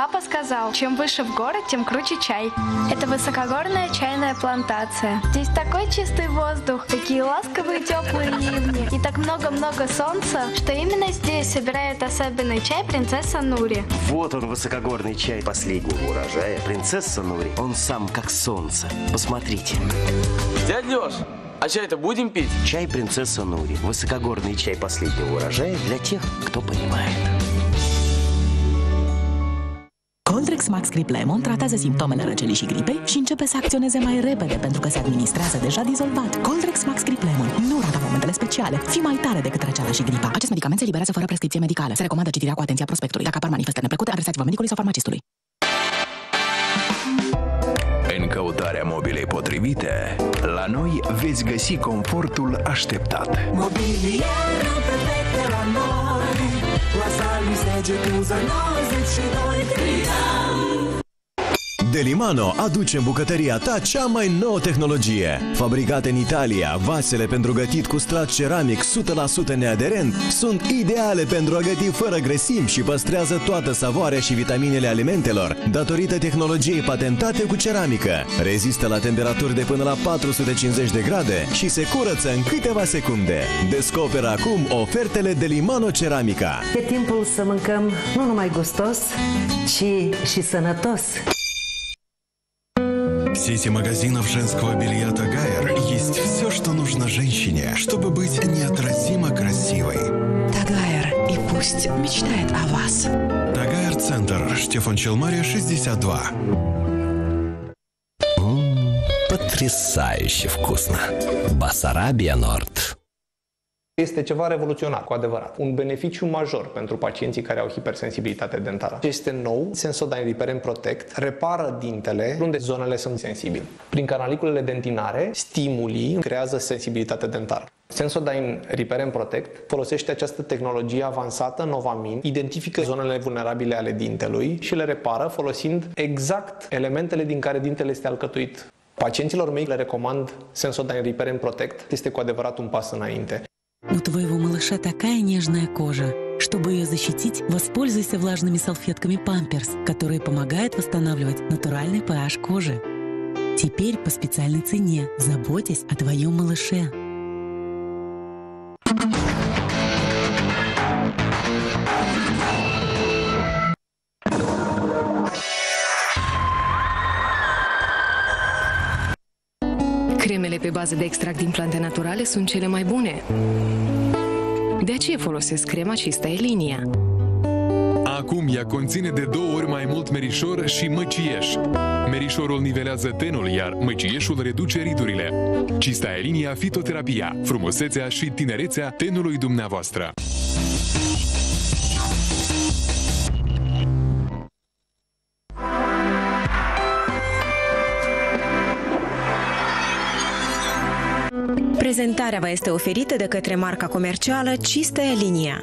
Папа сказал, чем выше в горы, тем круче чай. Это высокогорная чайная плантация. Здесь такой чистый воздух, такие ласковые теплые ливни и так много-много солнца, что именно здесь собирают особенный чай принцесса Нури. Вот он, высокогорный чай последнего урожая. Принцесса Нури, он сам как солнце. Посмотрите. Дядь Лёш, а чай-то будем pить? Чай принцесса Нури. Высокогорный чай последнего урожая для тех, кто понимает. Coldrex Max Grip Lemon tratează simptomele răcelii și gripei și începe să acționeze mai repede pentru că se administrează deja dizolvat. Coldrex Max Grip Lemon. Nu rata momentele speciale. Fii mai tare decât răceala și gripa. Acest medicament se eliberează fără prescripție medicală. Se recomandă citirea cu atenția prospectului. Dacă apar manifestări neplăcute, adresați-vă medicului sau farmacistului. În căutarea mobilei potrivite, la noi veți găsi confortul așteptat. Mobiliarul perfect de la noi, la Salmi Sege Cluza 92. Delimano aduce în bucătăria ta cea mai nouă tehnologie. Fabricate în Italia, vasele pentru gătit cu strat ceramic 100% neaderent sunt ideale pentru a găti fără grăsimi și păstrează toată savoarea și vitaminele alimentelor datorită tehnologiei patentate cu ceramică. Rezistă la temperaturi de până la 450 de grade și se curăță în câteva secunde. Descoperă acum ofertele Delimano Ceramica. E timpul să mâncăm nu numai gustos, ci și sănătos. В сети магазинов женского белья Тагайр есть все, что нужно женщине, чтобы быть неотразимо красивой. Tagaier, и пусть мечтает о вас. Тагайр Центр, Штефан Челмария, 62. Потрясающе вкусно. Басарабия Норд. Este ceva revoluționar, cu adevărat. Un beneficiu major pentru pacienții care au hipersensibilitate dentară. Ce este nou, Sensodyne Repair and Protect repară dintele unde zonele sunt sensibile. Prin canaliculele dentinare, stimulii creează sensibilitate dentară. Sensodyne Repair and Protect folosește această tehnologie avansată, Novamin, identifică zonele vulnerabile ale dintelui și le repară folosind exact elementele din care dintele este alcătuit. Pacienților mei le recomand Sensodyne Repair and Protect. Este cu adevărat un pas înainte. У твоего малыша такая нежная кожа. Чтобы ее защитить, воспользуйся влажными салфетками Pampers, которые помогают восстанавливать натуральный pH кожи. Теперь по специальной цене, заботясь о твоем малыше. Cremele pe bază de extract din plante naturale sunt cele mai bune. De aceea folosesc crema Cista Elinia. Acum ea conține de 2 ori mai mult merișor și măcieș. Merișorul nivelează tenul, iar măcieșul reduce ridurile. Cista Elinia fitoterapia, frumusețea și tinerețea tenului dumneavoastră. Prezentarea vă este oferită de către marca comercială Cista Elinia.